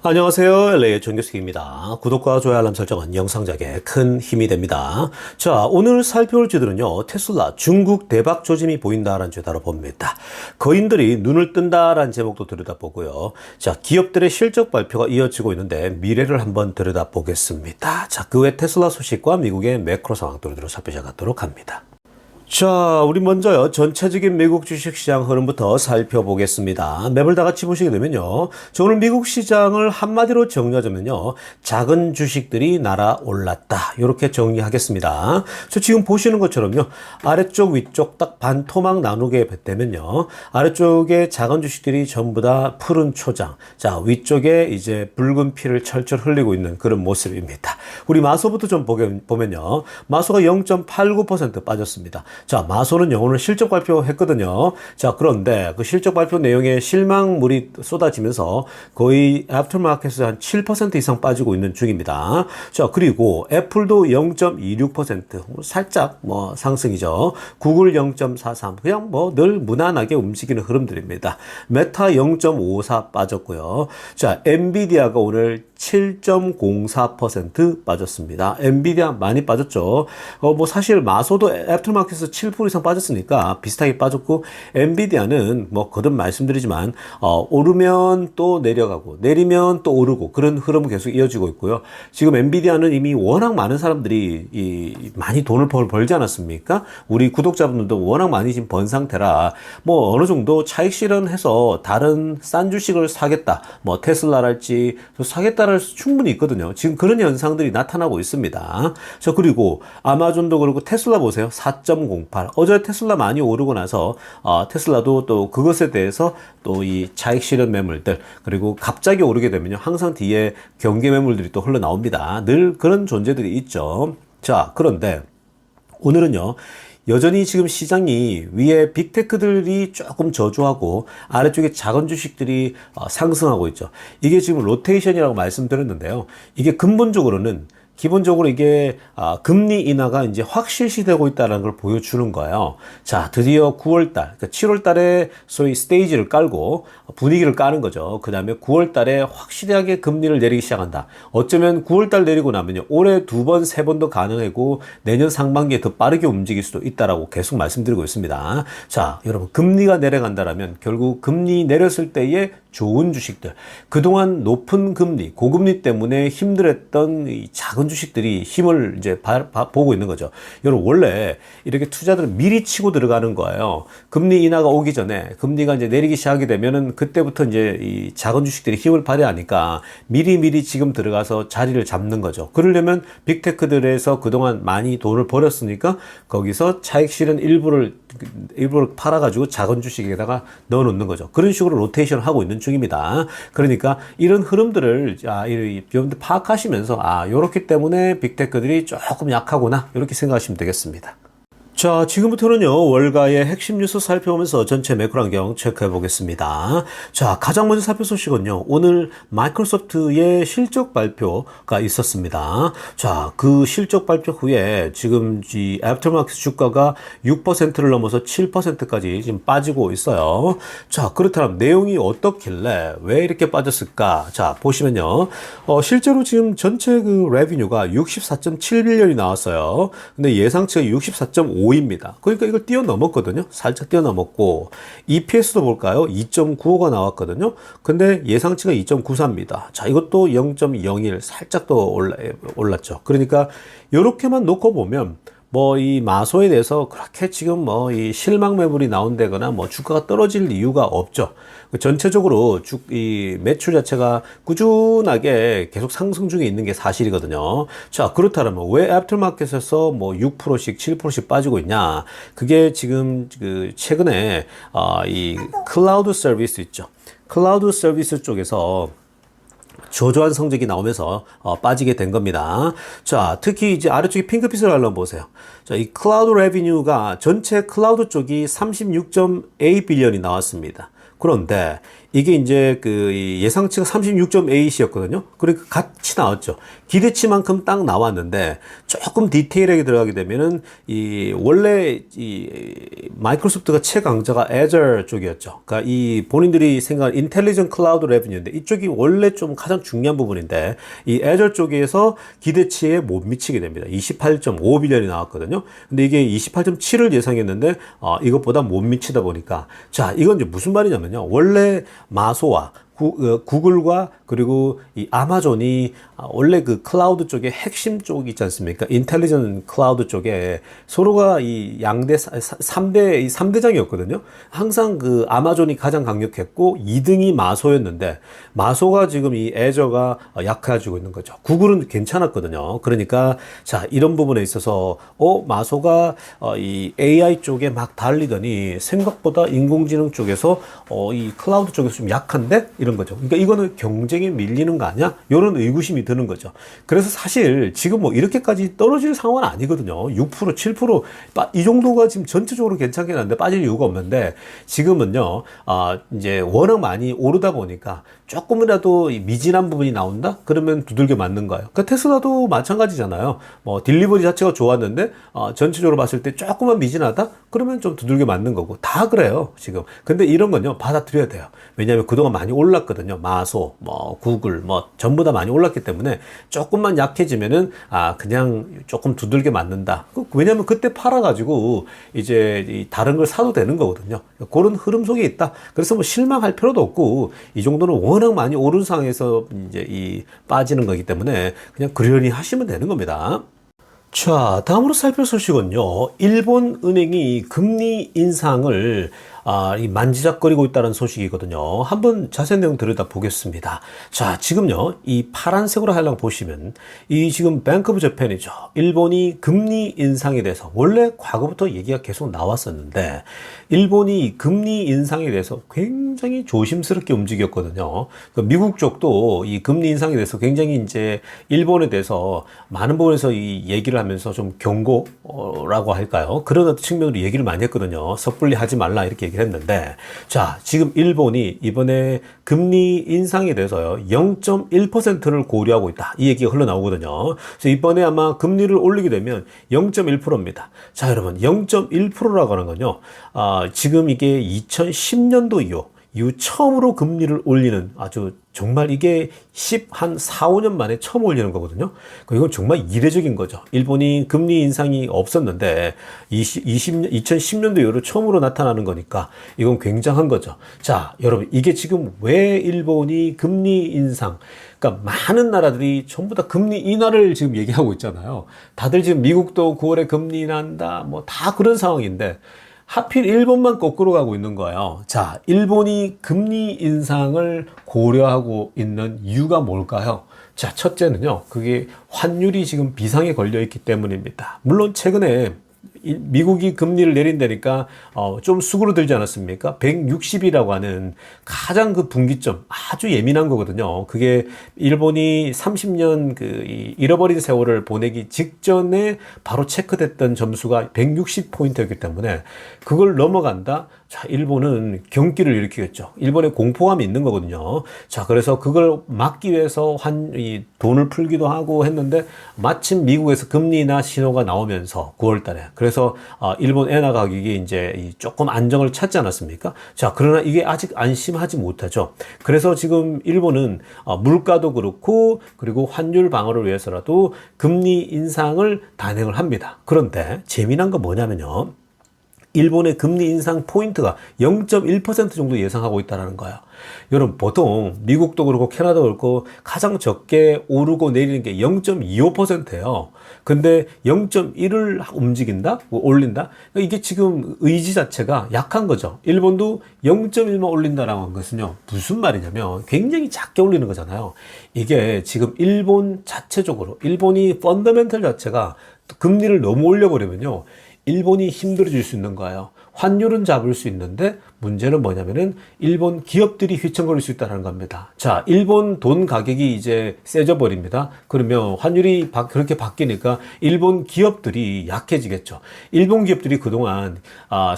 안녕하세요. LA의 정교식입니다. 구독과 좋아요 알람 설정은 영상 작에 큰 힘이 됩니다. 자, 오늘 살펴볼 주들은요. 테슬라 중국 대박 조짐이 보인다라는 주에 다뤄봅니다. 거인들이 눈을 뜬다라는 제목도 들여다보고요. 자, 기업들의 실적 발표가 이어지고 있는데 미래를 한번 들여다보겠습니다. 자, 그 외 테슬라 소식과 미국의 매크로 상황 도로 살펴보도록 합니다. 자, 우리 먼저요, 전체적인 미국 주식시장 흐름부터 살펴보겠습니다. 맵을 다 같이 보시게 되면요. 저 오늘 미국 시장을 한마디로 정리하자면요. 작은 주식들이 날아올랐다. 이렇게 정리하겠습니다. 저 지금 보시는 것처럼요. 아래쪽, 위쪽 딱 반 토막 나누게 되면요. 아래쪽에 작은 주식들이 전부 다 푸른 초장. 자, 위쪽에 이제 붉은 피를 철철 흘리고 있는 그런 모습입니다. 우리 마소부터 좀 보면요. 마소가 0.89% 빠졌습니다. 자, 마소는 오늘 실적 발표했거든요. 자, 그런데 그 실적 발표 내용에 실망물이 쏟아지면서 거의 애프터마켓에서 한 7% 이상 빠지고 있는 중입니다. 자, 그리고 애플도 0.26% 살짝 상승이죠. 구글 0.43 그냥 늘 무난하게 움직이는 흐름들입니다. 메타 0.54 빠졌고요. 자, 엔비디아가 오늘 7.04% 빠졌습니다. 엔비디아 많이 빠졌죠. 사실 마소도 애프터마켓에서 7% 이상 빠졌으니까 비슷하게 빠졌고, 엔비디아는 거듭 말씀드리지만 오르면 또 내려가고 내리면 또 오르고 그런 흐름은 계속 이어지고 있고요. 지금 엔비디아는 이미 워낙 많은 사람들이 많이 돈을 벌지 않았습니까? 우리 구독자분들도 워낙 많이 지금 번 상태라 어느 정도 차익 실현해서 다른 싼 주식을 사겠다, 테슬라랄지 사겠다를 충분히 있거든요. 지금 그런 현상들이 나타나고 있습니다. 자, 그리고 아마존도 그렇고 테슬라 보세요. 4.08. 어제 테슬라 많이 오르고 나서 테슬라도 또 그것에 대해서 또 이 차익 실현 매물들, 그리고 갑자기 오르게 되면요. 항상 뒤에 경계 매물들이 또 흘러나옵니다. 늘 그런 존재들이 있죠. 자, 그런데 오늘은요. 여전히 지금 시장이 위에 빅테크들이 조금 저조하고 아래쪽에 작은 주식들이 상승하고 있죠. 이게 지금 로테이션이라고 말씀드렸는데요. 이게 근본적으로는 기본적으로 이게 금리 인하가 이제 확실시되고 있다는 걸 보여주는 거예요. 자, 드디어 9월달, 그러니까 7월달에 소위 스테이지를 깔고 분위기를 까는 거죠. 그 다음에 9월달에 확실하게 금리를 내리기 시작한다. 어쩌면 9월달 내리고 나면요, 올해 2번, 3번 더 가능하고 내년 상반기에 더 빠르게 움직일 수도 있다라고 계속 말씀드리고 있습니다. 자, 여러분, 금리가 내려간다라면 결국 금리 내렸을 때의 좋은 주식들, 그동안 높은 금리, 고금리 때문에 힘들었던 이 작은 주식들이 힘을 이제 보고 있는 거죠. 여러분, 원래 이렇게 투자들은 미리 치고 들어가는 거예요. 금리 인하가 오기 전에 금리가 이제 내리기 시작하게 되면은 그때부터 이제 이 작은 주식들이 힘을 발휘하니까 미리 지금 들어가서 자리를 잡는 거죠. 그러려면 빅테크들에서 그동안 많이 돈을 벌었으니까 거기서 차익 실현 일부를 팔아가지고 작은 주식에다가 넣어 놓는 거죠. 그런 식으로 로테이션을 하고 있는 중입니다. 그러니까 이런 흐름들을 여러분들 파악하시면서 요렇기 때문에 빅테크들이 조금 약하구나, 이렇게 생각하시면 되겠습니다. 자, 지금부터는요, 월가의 핵심 뉴스 살펴보면서 전체 매크로 환경 체크해 보겠습니다. 자, 가장 먼저 살펴볼 소식은요, 오늘 마이크로소프트의 실적 발표가 있었습니다. 자, 그 실적 발표 후에 지금 이 애프터마켓 주가가 6%를 넘어서 7%까지 지금 빠지고 있어요. 자, 그렇다면 내용이 어떻길래 왜 이렇게 빠졌을까? 자, 보시면요, 실제로 지금 전체 그 레비뉴가 64.7빌리언이 나왔어요. 근데 예상치가 64.5입니다. 그러니까 이걸 뛰어넘었거든요. 살짝 뛰어넘었고, EPS도 볼까요? 2.95가 나왔거든요. 근데 예상치가 2.94입니다. 자, 이것도 0.01 살짝 더 올랐죠. 그러니까 이렇게만 놓고 보면 이 마소에 대해서 그렇게 지금 이 실망 매물이 나온다거나 주가가 떨어질 이유가 없죠. 전체적으로 이 매출 자체가 꾸준하게 계속 상승 중에 있는 게 사실이거든요. 자, 그렇다면 왜 애프터마켓에서 6%씩 7%씩 빠지고 있냐? 그게 지금 최근에 이 클라우드 서비스 있죠. 클라우드 서비스 쪽에서 저조한 성적이 나오면서 빠지게 된 겁니다. 자, 특히 이제 아래쪽에 핑크빛을 한번 보세요. 자, 이 클라우드 레비뉴가 전체 클라우드 쪽이 36.8빌리언이 나왔습니다. 그런데 이게 이제 그 예상치가 36.8이었거든요. 그러니까 같이 나왔죠. 기대치만큼 딱 나왔는데 조금 디테일하게 들어가게 되면은 이 원래 이 마이크로소프트가 최강자가 Azure 쪽이었죠. 그러니까 이 본인들이 생각한 인텔리전트 클라우드 레비뉴인데 이쪽이 원래 좀 가장 중요한 부분인데 이 Azure 쪽에서 기대치에 못 미치게 됩니다. 28.5빌리언이 나왔거든요. 근데 이게 28.7을 예상했는데 이것보다 못 미치다 보니까 자, 이건 이제 무슨 말이냐면요. 원래 마소와 구글과 그리고 이 아마존이 원래 그 클라우드 쪽에 핵심 쪽 있지 않습니까? 인텔리전트 클라우드 쪽에 서로가 이 양대 3대장이었거든요. 항상 그 아마존이 가장 강력했고 2등이 마소였는데 마소가 지금 이 애저가 약해지고 있는 거죠. 구글은 괜찮았거든요. 그러니까 자, 이런 부분에 있어서 마소가 이 AI 쪽에 막 달리더니 생각보다 인공지능 쪽에서 이 클라우드 쪽에서 좀 약한데 이런 거죠. 그러니까 이거는 경쟁에 밀리는 거 아니야? 이런 의구심이 드는 거죠. 그래서 사실 지금 뭐 이렇게까지 떨어질 상황은 아니거든요. 6%, 7%이 정도가 지금 전체적으로 괜찮긴 한데 빠질 이유가 없는데 지금은요, 이제 워낙 많이 오르다 보니까 조금이라도 미진한 부분이 나온다? 그러면 두들겨 맞는 거예요. 그러니까 테슬라도 마찬가지잖아요. 뭐 딜리버리 자체가 좋았는데 전체적으로 봤을 때 조금만 미진하다? 그러면 좀 두들겨 맞는 거고 다 그래요 지금. 근데 이런 건요 받아들여야 돼요. 왜냐하면 그동안 많이 올랐거든요. 마소, 뭐 구글, 뭐 전부 다 많이 올랐기 때문에 조금만 약해지면은 그냥 조금 두들겨 맞는다. 왜냐하면 그때 팔아가지고 이제 다른 걸 사도 되는 거거든요. 그런 흐름 속에 있다. 그래서 뭐 실망할 필요도 없고 이 정도는 워낙 많이 오른 상황에서 이제 이 빠지는 거기 때문에 그냥 그러려니 하시면 되는 겁니다. 자, 다음으로 살펴볼 소식은요. 일본 은행이 금리 인상을 이 만지작거리고 있다는 소식이거든요. 한번 자세한 내용 들여다보겠습니다. 자, 지금요, 이 파란색으로 하려고 보시면, 이 지금 뱅크 오브 재팬이죠. 일본이 금리 인상에 대해서, 원래 과거부터 얘기가 계속 나왔었는데, 일본이 금리 인상에 대해서 굉장히 조심스럽게 움직였거든요. 그러니까 미국 쪽도 이 금리 인상에 대해서 굉장히 이제 일본에 대해서 많은 부분에서 이 얘기를 하면서 좀 경고라고 할까요? 그런 측면으로 얘기를 많이 했거든요. 섣불리 하지 말라 이렇게 얘기를 했는데, 자, 지금 일본이 이번에 금리 인상에 대해서요, 0.1%를 고려하고 있다. 이 얘기가 흘러나오거든요. 그래서 이번에 아마 금리를 올리게 되면 0.1%입니다. 자, 여러분, 0.1%라고 하는 건요, 지금 이게 2010년도 이후 처음으로 금리를 올리는 아주 정말 이게 한 4, 5년 만에 처음 올리는 거거든요. 이건 정말 이례적인 거죠. 일본이 금리 인상이 없었는데 2010년도 이후로 처음으로 나타나는 거니까 이건 굉장한 거죠. 자, 여러분 이게 지금 왜 일본이 금리 인상 그러니까 많은 나라들이 전부 다 금리 인하를 지금 얘기하고 있잖아요. 다들 지금 미국도 9월에 금리 인하한다 뭐 다 그런 상황인데 하필 일본만 거꾸로 가고 있는 거예요. 자, 일본이 금리 인상을 고려하고 있는 이유가 뭘까요? 자, 첫째는요, 그게 환율이 지금 비상에 걸려 있기 때문입니다. 물론 최근에 미국이 금리를 내린다니까 좀 수그러들지 않았습니까? 160이라고 하는 가장 그 분기점 아주 예민한 거거든요. 그게 일본이 30년 잃어버린 세월을 보내기 직전에 바로 체크됐던 점수가 160포인트였기 때문에 그걸 넘어간다? 자, 일본은 경기를 일으키겠죠. 일본에 공포감이 있는 거거든요. 자, 그래서 그걸 막기 위해서 돈을 풀기도 하고 했는데 마침 미국에서 금리 인하 신호가 나오면서 9월 달에 그래서 일본 엔화 가격이 이제 조금 안정을 찾지 않았습니까? 자, 그러나 이게 아직 안심하지 못하죠. 그래서 지금 일본은 물가도 그렇고 그리고 환율 방어를 위해서라도 금리 인상을 단행을 합니다. 그런데 재미난 건 뭐냐면요. 일본의 금리 인상 포인트가 0.1% 정도 예상하고 있다는 거예요. 여러분 보통 미국도 그렇고 캐나다도 그렇고 가장 적게 오르고 내리는 게 0.25%예요. 근데 0.1을 움직인다? 올린다? 이게 지금 의지 자체가 약한 거죠. 일본도 0.1만 올린다라고 한 것은요. 무슨 말이냐면 굉장히 작게 올리는 거잖아요. 이게 지금 일본 자체적으로 일본이 펀더멘털 자체가 금리를 너무 올려버리면요. 일본이 힘들어질 수 있는 거예요. 환율은 잡을 수 있는데 문제는 뭐냐면은 일본 기업들이 휘청거릴 수 있다는 겁니다. 자, 일본 돈 가격이 이제 세져 버립니다. 그러면 환율이 그렇게 바뀌니까 일본 기업들이 약해지겠죠. 일본 기업들이 그동안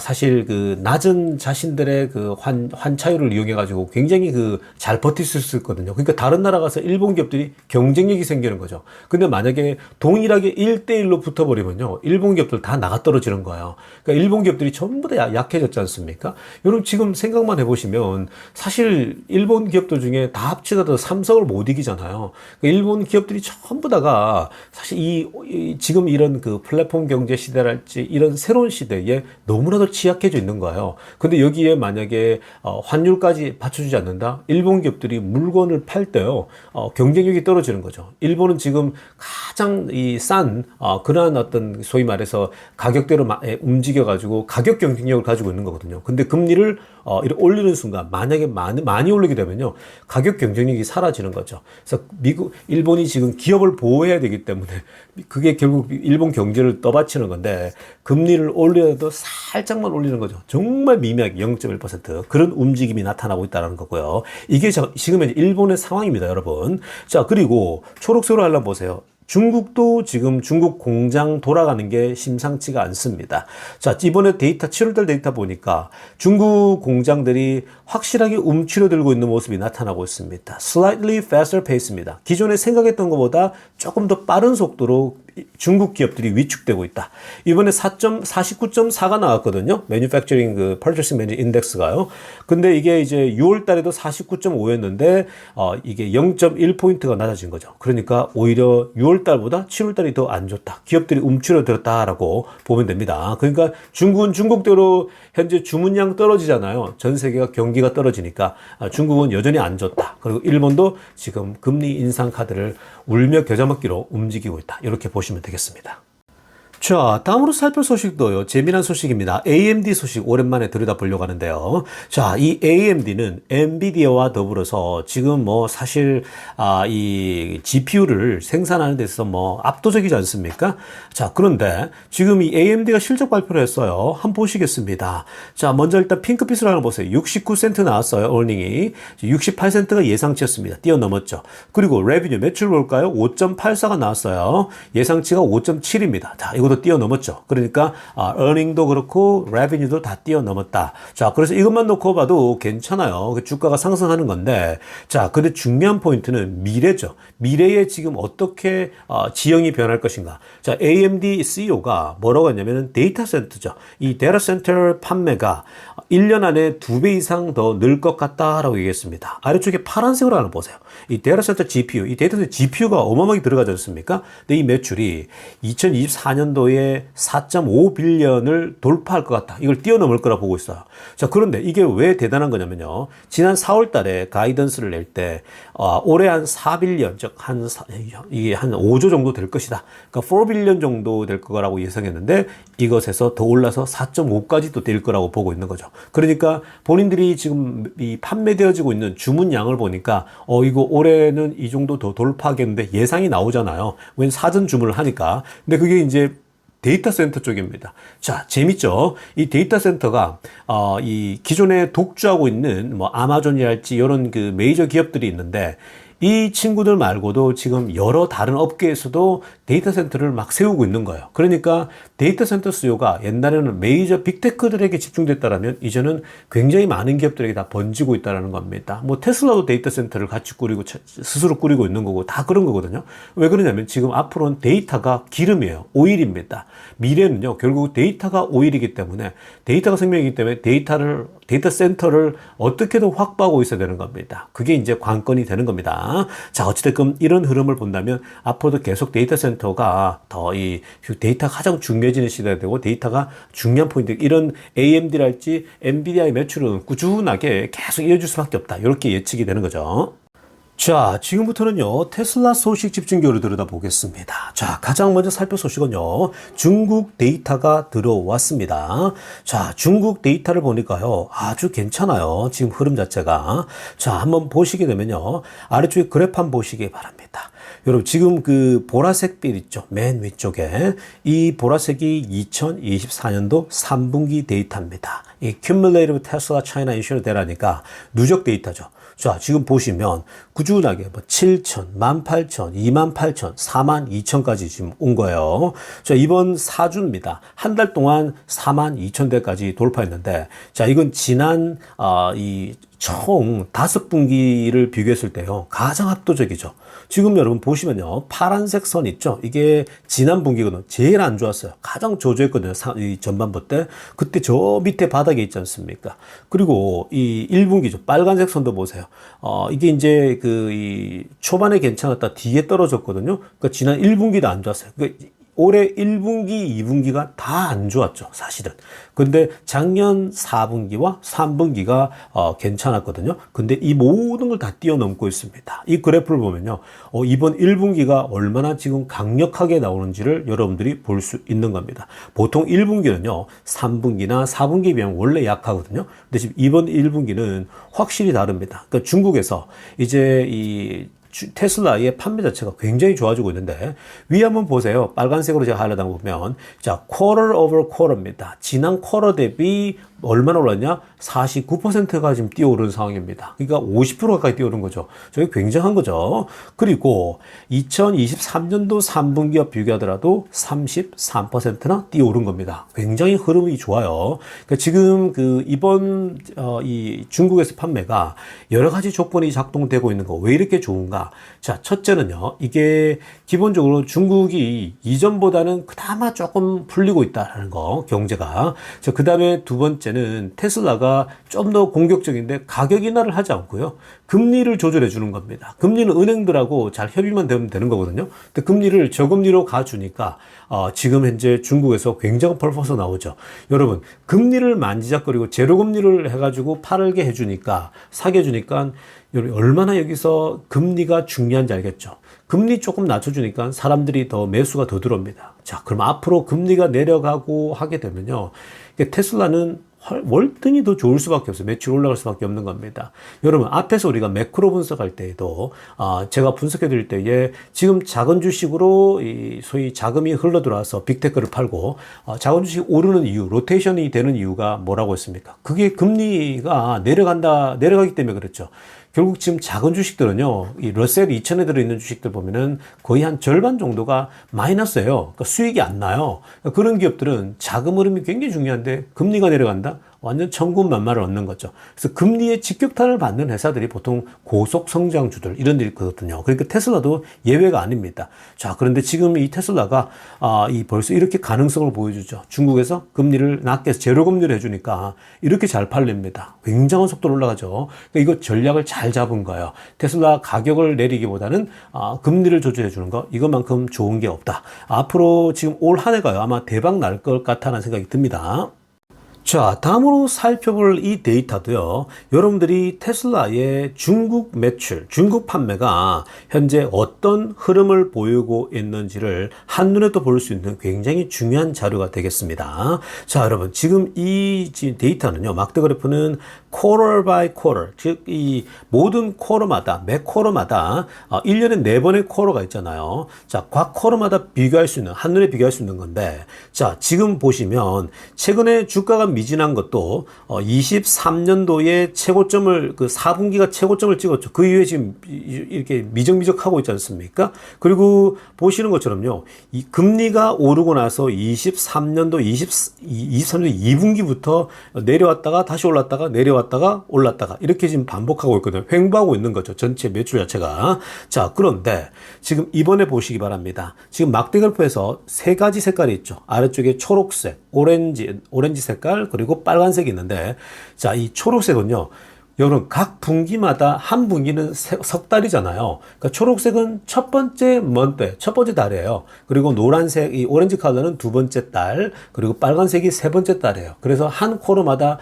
사실 그 낮은 자신들의 그 환차율을 이용해 가지고 굉장히 그 잘 버틸 수 있었거든요. 그러니까 다른 나라 가서 일본 기업들이 경쟁력이 생기는 거죠. 근데 만약에 동일하게 1대1로 붙어버리면요, 일본 기업들 다 나가 떨어지는 거예요. 그러니까 일본 기업들이 전부 다 약해졌지 않습니까? 여러분 지금 생각만 해보시면 사실 일본 기업들 중에 다 합치더라도 삼성을 못 이기잖아요. 그러니까 일본 기업들이 전부 다가 사실 지금 이런 그 플랫폼 경제 시대랄지 이런 새로운 시대에 너무나도 취약해져 있는 거예요. 근데 여기에 만약에 환율까지 받쳐주지 않는다? 일본 기업들이 물건을 팔 때요, 경쟁력이 떨어지는 거죠. 일본은 지금 가장 싼 그러한 어떤 소위 말해서 가격대로 움직여가지고 가격 경쟁력을 가지고 있는 거거든요. 근데 금리를 이렇게 올리는 순간 만약에 많이 올리게 되면요, 가격 경쟁력이 사라지는 거죠. 그래서 일본이 지금 기업을 보호해야 되기 때문에 그게 결국 일본 경제를 떠받치는 건데 금리를 올려도 살짝만 올리는 거죠. 정말 미미하게 0.1% 그런 움직임이 나타나고 있다는 거고요. 이게 지금 일본의 상황입니다, 여러분. 자, 그리고 초록색으로 한번 보세요. 중국도 지금 중국 공장 돌아가는 게 심상치가 않습니다. 자, 이번에 7월달 데이터 보니까 중국 공장들이 확실하게 움츠러들고 있는 모습이 나타나고 있습니다. Slightly faster pace입니다. 기존에 생각했던 것보다 조금 더 빠른 속도로 중국 기업들이 위축되고 있다. 이번에 49.4가 나왔거든요. Manufacturing 그 Purchasing Managers Index가요. 근데 이게 이제 6월 달에도 49.5였는데 이게 0.1포인트가 낮아진 거죠. 그러니까 오히려 6월 달보다 7월 달이 더 안 좋다. 기업들이 움츠러들었다라고 보면 됩니다. 그러니까 중국은 중국대로 현재 주문량 떨어지잖아요. 전 세계가 경기가 떨어지니까 중국은 여전히 안 좋다. 그리고 일본도 지금 금리 인상 카드를 울며 겨자 먹기로 움직이고 있다. 이렇게 보시면 되겠습니다. 자, 다음으로 살펴볼 소식도요, 재미난 소식입니다. AMD 소식 오랜만에 들여다보려고 하는데요. 자, 이 AMD는 엔비디아와 더불어서 지금 뭐 사실 이 GPU를 생산하는 데 있어서 뭐 압도적이지 않습니까? 자, 그런데 지금 이 AMD가 실적 발표를 했어요. 한번 보시겠습니다. 자, 먼저 일단 핑크빛으로 하나 보세요. 69센트 나왔어요, 어닝이. 68센트가 예상치였습니다. 뛰어넘었죠. 그리고 레비뉴 매출 볼까요? 5.84가 나왔어요. 예상치가 5.7입니다. 자, 이거 뛰어넘었죠. 그러니까 earning도 그렇고 revenue도 다 뛰어넘었다. 자, 그래서 이것만 놓고 봐도 괜찮아요. 주가가 상승하는 건데, 자, 근데 중요한 포인트는 미래죠. 미래에 지금 어떻게 지형이 변할 것인가. 자, AMD CEO가 뭐라고 했냐면은 데이터 센터죠. 이 데이터 센터 판매가 1년 안에 2배 이상 더 늘 것 같다라고 얘기했습니다. 아래쪽에 파란색으로 하나 보세요. 이 데이터 센터 GPU, 이 데이터 센터 GPU가 어마어마하게 들어가지 않습니까? 근데 이 매출이 2024년도에 4.5빌리언을 돌파할 것 같다. 이걸 뛰어넘을 거라 보고 있어요. 자, 그런데 이게 왜 대단한 거냐면요. 지난 4월 달에 가이던스를 낼 때, 올해 한 4빌리언, 즉, 이게 한 5조 정도 될 것이다. 그러니까 4빌리언 정도 될 거라고 예상했는데, 이것에서 더 올라서 4.5까지도 될 거라고 보고 있는 거죠. 그러니까 본인들이 지금 이 판매되어지고 있는 주문량을 보니까, 이거 올해는 이 정도 더 돌파하겠는데 예상이 나오잖아요. 웬 사전 주문을 하니까. 근데 그게 이제 데이터 센터 쪽입니다. 자, 재밌죠? 이 데이터 센터가, 이 기존에 독주하고 있는 뭐 아마존이랄지 이런 그 메이저 기업들이 있는데, 이 친구들 말고도 지금 여러 다른 업계에서도 데이터 센터를 막 세우고 있는 거예요. 그러니까 데이터 센터 수요가 옛날에는 메이저 빅테크들에게 집중됐다라면 이제는 굉장히 많은 기업들에게 다 번지고 있다는 겁니다. 뭐 테슬라도 데이터 센터를 같이 꾸리고 스스로 꾸리고 있는 거고 다 그런 거거든요. 왜 그러냐면 지금 앞으로는 데이터가 기름이에요. 오일입니다. 미래는요, 결국 데이터가 오일이기 때문에 데이터가 생명이기 때문에 데이터 센터를 어떻게든 확보하고 있어야 되는 겁니다. 그게 이제 관건이 되는 겁니다. 자, 어찌됐건 이런 흐름을 본다면 앞으로도 계속 데이터 센터가 더 이 데이터가 가장 중요해지는 시대가 되고 데이터가 중요한 포인트, 이런 AMD랄지 엔비디아의 매출은 꾸준하게 계속 이어질 수밖에 없다. 이렇게 예측이 되는 거죠. 자, 지금부터는요, 테슬라 소식 집중적으로 들여다보겠습니다. 자, 가장 먼저 살펴볼 소식은요, 중국 데이터가 들어왔습니다. 자, 중국 데이터를 보니까요, 아주 괜찮아요. 지금 흐름 자체가. 자, 한번 보시게 되면요, 아래쪽에 그래프 한번 보시기 바랍니다. 여러분, 지금 그 보라색 빌 있죠? 맨 위쪽에. 이 보라색이 2024년도 3분기 데이터입니다. 이 Cumulative Tesla China Insurance Data니까 누적 데이터죠. 자, 지금 보시면 꾸준하게 뭐 7천, 18,000, 28,000, 42,000까지 지금 온 거예요. 자, 이번 4주입니다. 한 달 동안 42,000대까지 돌파했는데, 자, 이건 지난 이 총 5분기를 비교했을 때요, 가장 압도적이죠. 지금 여러분 보시면요, 파란색 선 있죠? 이게 지난 분기거든요. 제일 안 좋았어요. 가장 저조했거든요. 이 전반부 때. 그때 저 밑에 바닥에 있지 않습니까? 그리고 이 1분기죠. 빨간색 선도 보세요. 이게 이제 이 초반에 괜찮았다 뒤에 떨어졌거든요. 그러니까 지난 1분기도 안 좋았어요. 그러니까 올해 1분기, 2분기가 다 안 좋았죠, 사실은. 근데 작년 4분기와 3분기가 괜찮았거든요. 근데 이 모든 걸 다 뛰어넘고 있습니다. 이 그래프를 보면요, 이번 1분기가 얼마나 지금 강력하게 나오는지를 여러분들이 볼 수 있는 겁니다. 보통 1분기는요, 3분기나 4분기에 비하면 원래 약하거든요. 근데 지금 이번 1분기는 확실히 다릅니다. 그러니까 중국에서 이제 이 테슬라의 판매 자체가 굉장히 좋아지고 있는데, 위에 한번 보세요. 빨간색으로 제가 하려다 보면, 자, quarter over quarter입니다. 지난 쿼터 대비 얼마나 올랐냐? 49%가 지금 뛰어오른 상황입니다. 그러니까 50% 가까이 뛰어오른 거죠. 저게 굉장한 거죠. 그리고 2023년도 3분기와 비교하더라도 33%나 뛰어오른 겁니다. 굉장히 흐름이 좋아요. 그러니까 지금 이번 이 중국에서 판매가 여러 가지 조건이 작동되고 있는 거, 왜 이렇게 좋은가? 자, 첫째는요, 이게 기본적으로 중국이 이전보다는 그나마 조금 풀리고 있다는 거, 경제가. 자, 그 다음에 두 번째는 테슬라가 좀 더 공격적인데 가격 인하를 하지 않고요, 금리를 조절해 주는 겁니다. 금리는 은행들하고 잘 협의만 되면 되는 거거든요. 근데 금리를 저금리로 가주니까 지금 현재 중국에서 굉장한 퍼포먼스 나오죠. 여러분, 금리를 만지작거리고 제로금리를 해가지고 팔게 해주니까, 사게 해주니까, 여러분 얼마나 여기서 금리가 중요한지 알겠죠? 금리 조금 낮춰주니까 사람들이 더 매수가 더 들어옵니다. 자, 그럼 앞으로 금리가 내려가고 하게 되면요, 테슬라는 월등히 더 좋을 수밖에 없어요. 매출 올라갈 수밖에 없는 겁니다. 여러분, 앞에서 우리가 매크로 분석할 때에도 제가 분석해 드릴 때에 지금 작은 주식으로 소위 자금이 흘러 들어와서 빅테크를 팔고 작은 주식 오르는 이유, 로테이션이 되는 이유가 뭐라고 했습니까? 그게 금리가 내려가기 때문에 그렇죠. 결국 지금 작은 주식들은요, 이 러셀 2000에 들어있는 주식들 보면은 거의 한 절반 정도가 마이너스예요. 그러니까 수익이 안 나요. 그러니까 그런 기업들은 자금 흐름이 굉장히 중요한데 금리가 내려간다? 완전 천군만마를 얻는 거죠. 그래서 금리의 직격탄을 받는 회사들이 보통 고속 성장주들, 이런 데이 있거든요. 그러니까 테슬라도 예외가 아닙니다. 자, 그런데 지금 이 테슬라가 벌써 이렇게 가능성을 보여주죠. 중국에서 금리를 낮게 해서 제로 금리를 해주니까 이렇게 잘 팔립니다. 굉장한 속도로 올라가죠. 그러니까 이거 전략을 잘 잡은 거예요. 테슬라 가격을 내리기보다는 금리를 조절해 주는 거, 이것만큼 좋은 게 없다. 앞으로 지금 올 한 해가요, 아마 대박 날 것 같다는 생각이 듭니다. 자, 다음으로 살펴볼 이 데이터도요, 여러분들이 테슬라의 중국 매출, 중국 판매가 현재 어떤 흐름을 보이고 있는지를 한눈에도 볼 수 있는 굉장히 중요한 자료가 되겠습니다. 자, 여러분, 지금 이 데이터는요, 막대 그래프는 quarter by quarter, 즉 이 모든 쿼터마다, 매 쿼터마다 1년에 4번의 쿼터가 있잖아요. 자, 각 쿼터마다 비교할 수 있는, 한눈에 비교할 수 있는 건데, 자, 지금 보시면 최근에 주가가 미진한 것도 23년도에 최고점을, 그 4분기가 최고점을 찍었죠. 그 이후에 지금 이렇게 미적미적하고 있지 않습니까? 그리고 보시는 것처럼요, 이 금리가 오르고 나서 23년도 2분기부터 내려왔다가 다시 올랐다가 내려왔다가 올랐다가 이렇게 지금 반복하고 있거든요. 횡보하고 있는 거죠, 전체 매출 자체가. 자, 그런데 지금 이번에 보시기 바랍니다. 지금 막대 그래프에서 세 가지 색깔이 있죠. 아래쪽에 초록색, 오렌지 색깔, 그리고 빨간색이 있는데, 자, 이 초록색은요, 여러분, 각 분기마다 한 분기는 석 달이잖아요. 그러니까 초록색은 첫 번째 먼때, 첫 번째 달이에요. 그리고 노란색, 이 오렌지 컬러는 두 번째 달, 그리고 빨간색이 세 번째 달이에요. 그래서 한 쿼터마다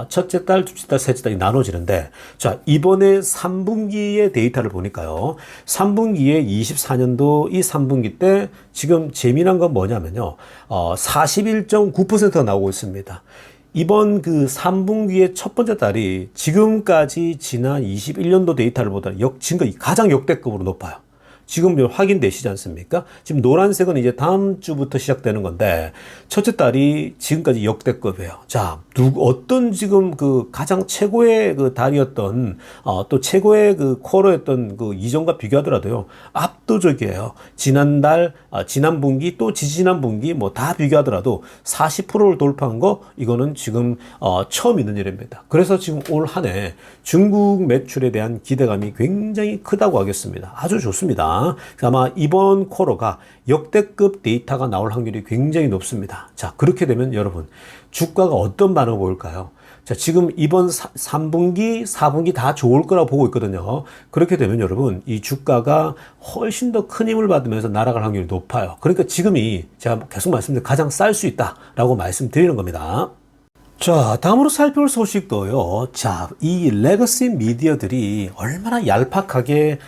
첫째 달, 둘째 달, 셋째 달이 나눠지는데, 자, 이번에 3분기의 데이터를 보니까요. 3분기에 24년도 이 3분기 때 지금 재미난 건 뭐냐면요. 41.9%가 나오고 있습니다. 이번 그 3분기의 첫 번째 달이 지금까지 지난 21년도 데이터를 보다 지금까지 가장 역대급으로 높아요. 지금 확인되시지 않습니까? 지금 노란색은 이제 다음 주부터 시작되는 건데, 첫째 달이 지금까지 역대급이에요. 자, 어떤 지금 그 가장 최고의 그 달이었던, 또 최고의 그 쿼터였던 그 이전과 비교하더라도요, 압도적이에요. 지난달, 지난 분기, 또 지지난 분기, 뭐 다 비교하더라도 40%를 돌파한 거, 이거는 지금, 처음 있는 일입니다. 그래서 지금 올 한 해 중국 매출에 대한 기대감이 굉장히 크다고 하겠습니다. 아주 좋습니다. 아마 이번 쿼터가 역대급 데이터가 나올 확률이 굉장히 높습니다. 자, 그렇게 되면 여러분, 주가가 어떤 반응을 보일까요? 자, 지금 이번 3분기, 4분기 다 좋을 거라고 보고 있거든요. 그렇게 되면 여러분, 이 주가가 훨씬 더 큰 힘을 받으면서 날아갈 확률이 높아요. 그러니까 지금이 제가 계속 말씀드린 가장 쌀 수 있다라고 말씀드리는 겁니다. 자, 다음으로 살펴볼 소식도요. 자, 이 레거시 미디어들이 얼마나 얄팍하게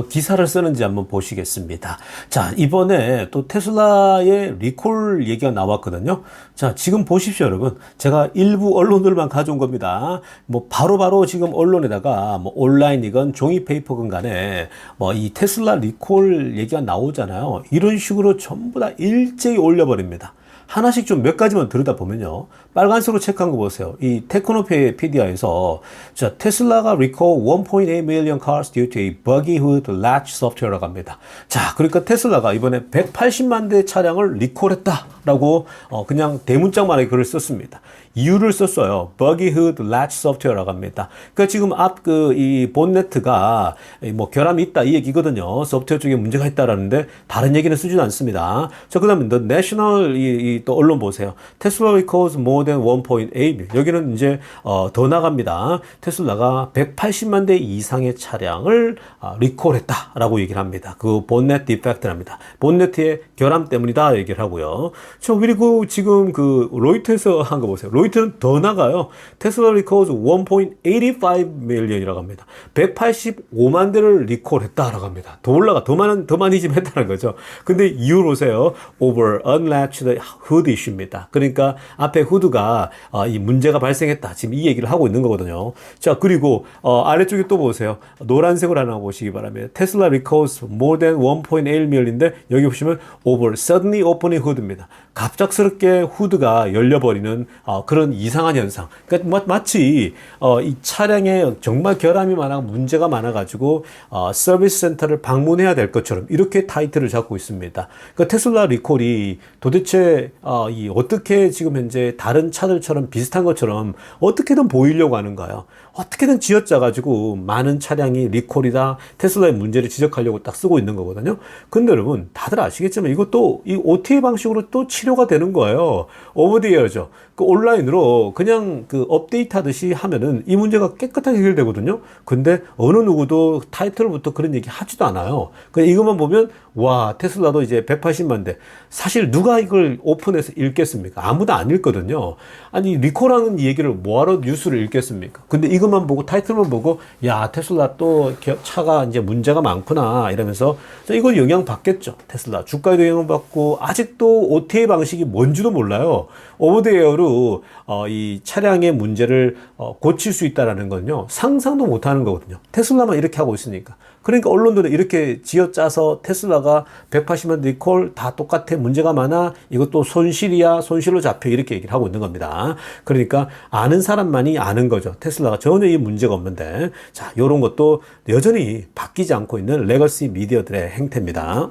기사를 쓰는지 한번 보시겠습니다. 자, 이번에 또 테슬라의 리콜 얘기가 나왔거든요. 자, 지금 보십시오, 여러분. 제가 일부 언론들만 가져온 겁니다. 뭐 바로바로 지금 언론에다가 뭐 온라인이건 종이 페이퍼건 간에 뭐 이 테슬라 리콜 얘기가 나오잖아요. 이런 식으로 전부 다 일제히 올려버립니다. 하나씩 좀 몇 가지만 들여다보면요. 빨간색으로 체크한 거 보세요. 이 테크노피디아에서 자, 테슬라가 recall 1.8 million cars due to a buggy hood latch software라고 합니다. 자, 그러니까 테슬라가 이번에 180만 대 차량을 리콜했다라고 그냥 대문짝만하게 글을 썼습니다. 이유를 썼어요. buggy hood latch software라고 합니다. 그러니까 지금 이 본네트가 뭐 결함이 있다 이 얘기거든요. 소프트웨어 쪽에 문제가 있다라는데 다른 얘기는 쓰지는 않습니다. 자, 그다음에 The National 또 언론 보세요. 테슬라 recalls more than 1.8. 여기는 이제 더 나갑니다. 테슬라가 180만 대 이상의 차량을 리콜했다라고 얘기를 합니다. 그 본네트 디펙트랍니다. 본네트의 결함 때문이다 얘기를 하고요. 저 그리고 지금 그 로이터에서 한 거 보세요. 로이터는 더 나가요. 테슬라 recalls 1.85 million이라고 합니다. 185만 대를 리콜했다라고 합니다. 더 올라가 더 많이 좀 했다는 거죠. 근데 이유 보세요. over unlatched hood issue입니다. 그러니까 앞에 후드가 이 문제가 발생했다. 지금 이 얘기를 하고 있는 거거든요. 자, 그리고 아래쪽에 또 보세요. 노란색으로 하나 보시기 바랍니다. 테슬라 recalls more than 1.8 million인데 여기 보시면 over suddenly opening hood입니다. 갑작스럽게 후드가 열려버리는 그런 이상한 현상. 그러니까 마치 이 차량에 정말 결함이 많아 문제가 많아가지고 서비스 센터를 방문해야 될 것처럼 이렇게 타이틀을 잡고 있습니다. 그러니까 테슬라 리콜이 도대체 어떻게 지금 현재 다른 차들처럼 비슷한 것처럼 어떻게든 보이려고 하는가요? 어떻게든 쥐어짜가지고 많은 차량이 리콜이다 테슬라의 문제를 지적하려고 딱 쓰고 있는 거거든요. 근데 여러분 다들 아시겠지만 이것도 이 OTA 방식으로 또 치료가 되는 거예요. 오버 더 이어죠. 그 온라인으로 그냥 그 업데이트 하듯이 하면은 이 문제가 깨끗하게 해결되거든요. 근데 어느 누구도 타이틀부터 그런 얘기 하지도 않아요. 그냥 이것만 보면 와, 테슬라도 이제 180만 대. 사실 누가 이걸 오픈해서 읽겠습니까? 아무도 안 읽거든요. 아니, 리콜하는 얘기를 뭐하러 뉴스를 읽겠습니까? 근데 이것만 보고 타이틀만 보고 야, 테슬라 또 차가 이제 문제가 많구나 이러면서 이건 영향 받겠죠. 테슬라 주가에도 영향 받고 아직도 OTA 방식이 뭔지도 몰라요. 오버 더 에어로 이 차량의 문제를 고칠 수 있다라는 건요. 상상도 못 하는 거거든요. 테슬라만 이렇게 하고 있으니까. 그러니까 언론들은 이렇게 지어짜서 테슬라가 180만 리콜 다 똑같아 문제가 많아 이것도 손실이야 손실로 잡혀 이렇게 얘기를 하고 있는 겁니다. 그러니까 아는 사람만이 아는 거죠. 테슬라가 전혀 이 문제가 없는데 자, 요런 것도 여전히 바뀌지 않고 있는 레거시 미디어들의 행태입니다.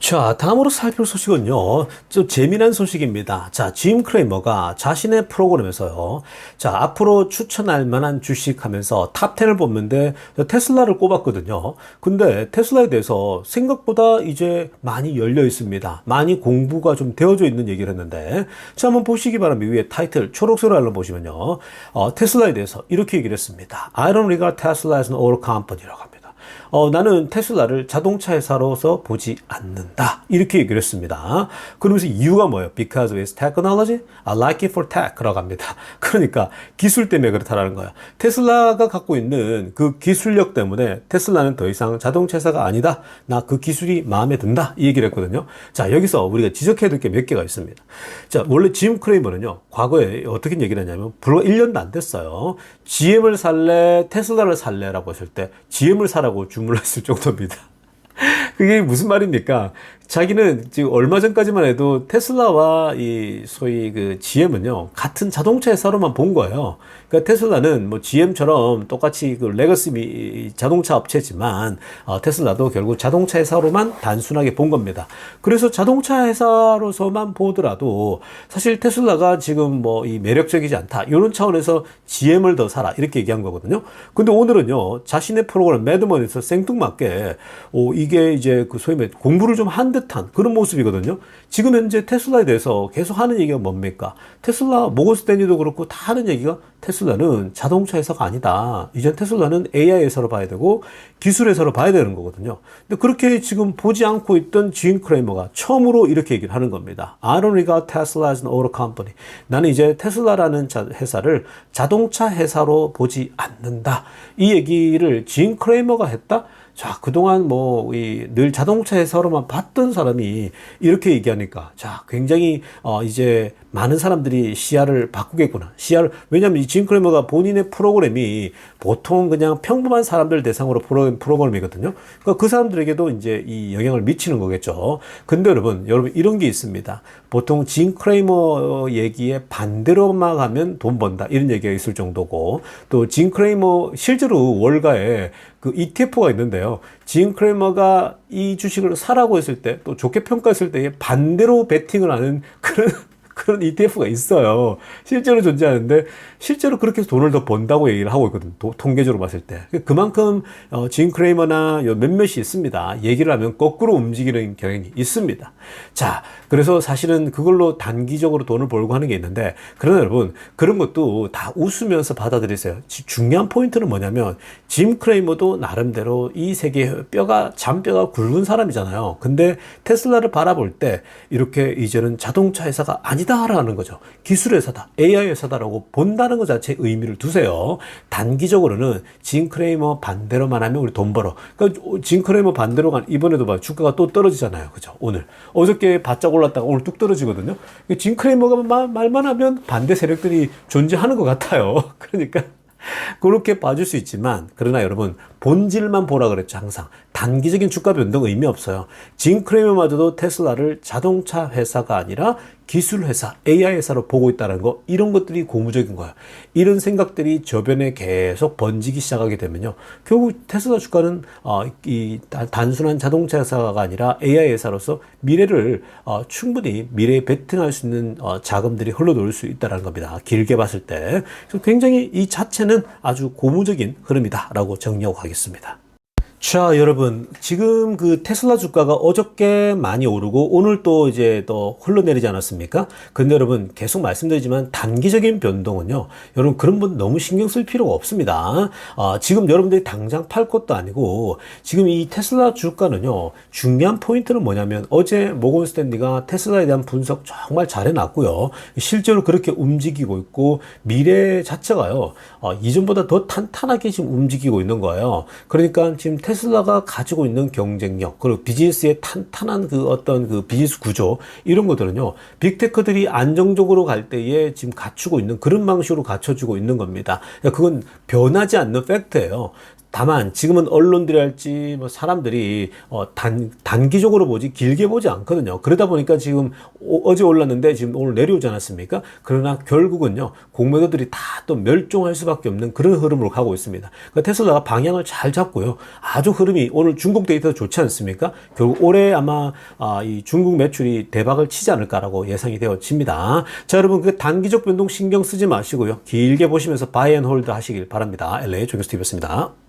자, 다음으로 살펴볼 소식은요, 좀 재미난 소식입니다. 자, 짐 크레이머가 자신의 프로그램에서요, 자, 앞으로 추천할 만한 주식 하면서 탑10을 뽑는데 테슬라를 꼽았거든요. 근데 테슬라에 대해서 생각보다 이제 많이 열려 있습니다. 많이 공부가 좀 되어져 있는 얘기를 했는데, 자, 한번 보시기 바랍니다. 위에 타이틀, 초록색으로 알려보시면요, 테슬라에 대해서 이렇게 얘기를 했습니다. I don't regard Tesla as an auto company라고 합니다. 나는 테슬라를 자동차 회사로서 보지 않는다. 이렇게 얘기를 했습니다. 그러면서 이유가 뭐예요? Because it's technology, I like it for tech라고 합니다. 그러니까 기술 때문에 그렇다라는 거야. 테슬라가 갖고 있는 그 기술력 때문에 테슬라는 더 이상 자동차 회사가 아니다. 나 그 기술이 마음에 든다. 이 얘기를 했거든요. 자, 여기서 우리가 지적해야 될 게 몇 개가 있습니다. 자, 원래 짐 크레이머는요, 과거에 어떻게 얘기를 했냐면, 불과 1년도 안 됐어요. GM을 살래, 테슬라를 살래라고 했을 때, GM을 사라고 주문을 했을 정도입니다. 그게 무슨 말입니까? 자기는 지금 얼마 전까지만 해도 테슬라와 이 소위 그 GM은요, 같은 자동차 회사로만 본 거예요. 그러니까 테슬라는 뭐 GM처럼 똑같이 그 레거시 자동차 업체지만, 테슬라도 결국 자동차 회사로만 단순하게 본 겁니다. 그래서 자동차 회사로서만 보더라도 사실 테슬라가 지금 뭐 이 매력적이지 않다. 이런 차원에서 GM을 더 사라. 이렇게 얘기한 거거든요. 근데 오늘은요, 자신의 프로그램 매드먼에서 생뚱맞게, 이게 이제 그 소위 말 공부를 좀 한 듯한 그런 모습이거든요. 지금 현재 테슬라에 대해서 계속 하는 얘기가 뭡니까? 테슬라, 모건 스탠리도 그렇고 다 하는 얘기가 테슬라는 자동차 회사가 아니다. 이젠 테슬라는 AI 회사로 봐야 되고 기술 회사로 봐야 되는 거거든요. 근데 그렇게 지금 보지 않고 있던 짐 크레이머가 처음으로 이렇게 얘기를 하는 겁니다. I don't regard Tesla as an auto company. 나는 이제 테슬라라는 회사를 자동차 회사로 보지 않는다. 이 얘기를 짐 크레이머가 했다? 자, 그동안 뭐, 늘 자동차 회사로만 봤던 사람이 이렇게 얘기하니까, 자, 굉장히, 이제 많은 사람들이 시야를 바꾸겠구나. 왜냐면 이 짐 크레머가 본인의 프로그램이 보통 그냥 평범한 사람들 대상으로 프로그램이거든요. 그러니까 그 사람들에게도 이제 이 영향을 미치는 거겠죠. 근데 여러분 이런 게 있습니다. 보통 짐 크레이머 얘기에 반대로만 가면 돈 번다. 이런 얘기가 있을 정도고, 또 짐 크레이머 실제로 월가에 그 ETF가 있는데요. 짐 크레머가 이 주식을 사라고 했을 때, 또 좋게 평가했을 때에 반대로 베팅을 하는 그런 ETF가 있어요. 실제로 존재하는데, 실제로 그렇게 해서 돈을 더 번다고 얘기를 하고 있거든. 통계적으로 봤을 때. 그만큼, 짐 크레이머나 몇몇이 있습니다. 얘기를 하면 거꾸로 움직이는 경향이 있습니다. 자, 그래서 사실은 그걸로 단기적으로 돈을 벌고 하는 게 있는데, 그러나 여러분, 그런 것도 다 웃으면서 받아들이세요. 중요한 포인트는 뭐냐면, 짐 크레이머도 나름대로 이 세계에 잔뼈가 굵은 사람이잖아요. 근데 테슬라를 바라볼 때, 이렇게 이제는 자동차 회사가 아니다라는 거죠. 기술 회사다, AI 회사다라고 본다는 것 자체에 의미를 두세요. 단기적으로는 짐 크레이머 반대로만 하면 우리 돈 벌어. 그러니까 짐 크레이머 반대로 간 이번에도 봐, 주가가 또 떨어지잖아요. 그죠? 오늘 어저께 바짝 올랐다가 오늘 뚝 떨어지거든요. 짐 크레이머가 말만 하면 반대 세력들이 존재하는 것 같아요. 그러니까 그렇게 봐줄 수 있지만, 그러나 여러분 본질만 보라 그랬죠. 항상 단기적인 주가 변동 의미 없어요. 짐 크레이머마저도 테슬라를 자동차 회사가 아니라 기술 회사, AI 회사로 보고 있다는 거, 이런 것들이 고무적인 거예요. 이런 생각들이 저변에 계속 번지기 시작하게 되면요, 결국 테슬라 주가는 이 단순한 자동차 회사가 아니라 AI 회사로서 미래를 충분히 미래에 베팅할 수 있는 자금들이 흘러들어올 수 있다는 겁니다. 길게 봤을 때. 그래서 굉장히 이 자체는 아주 고무적인 흐름이다라고 정리하고 가겠습니다. 자, 여러분, 지금 그 테슬라 주가가 어저께 많이 오르고 오늘 또 이제 또 흘러내리지 않았습니까? 근데 여러분, 계속 말씀드리지만 단기적인 변동은요, 여러분 그런 분 너무 신경 쓸 필요가 없습니다. 지금 여러분들이 당장 팔 것도 아니고, 지금 이 테슬라 주가는요, 중요한 포인트는 뭐냐면, 어제 모건 스탠리가 테슬라에 대한 분석 정말 잘 해놨고요. 실제로 그렇게 움직이고 있고, 미래 자체가요, 이전보다 더 탄탄하게 지금 움직이고 있는 거예요. 그러니까 지금 테슬라가 가지고 있는 경쟁력, 그리고 비즈니스의 탄탄한 그 어떤 그 비즈니스 구조, 이런 것들은요, 빅테크들이 안정적으로 갈 때에 지금 갖추고 있는 그런 방식으로 갖춰지고 있는 겁니다. 그건 변하지 않는 팩트예요. 다만 지금은 언론들이랄지 뭐 사람들이 단기적으로 보지 길게 보지 않거든요. 그러다 보니까 지금 어제 올랐는데 지금 오늘 내려오지 않았습니까? 그러나 결국은요 공매도들이 다 또 멸종할 수밖에 없는 그런 흐름으로 가고 있습니다. 그러니까 테슬라가 방향을 잘 잡고요. 아주 흐름이 오늘 중국 데이터 좋지 않습니까? 결국 올해 아마 이 중국 매출이 대박을 치지 않을까라고 예상이 되어집니다. 자, 여러분 그 단기적 변동 신경 쓰지 마시고요. 길게 보시면서 바이 앤 홀드 하시길 바랍니다. LA 조경수TV였습니다.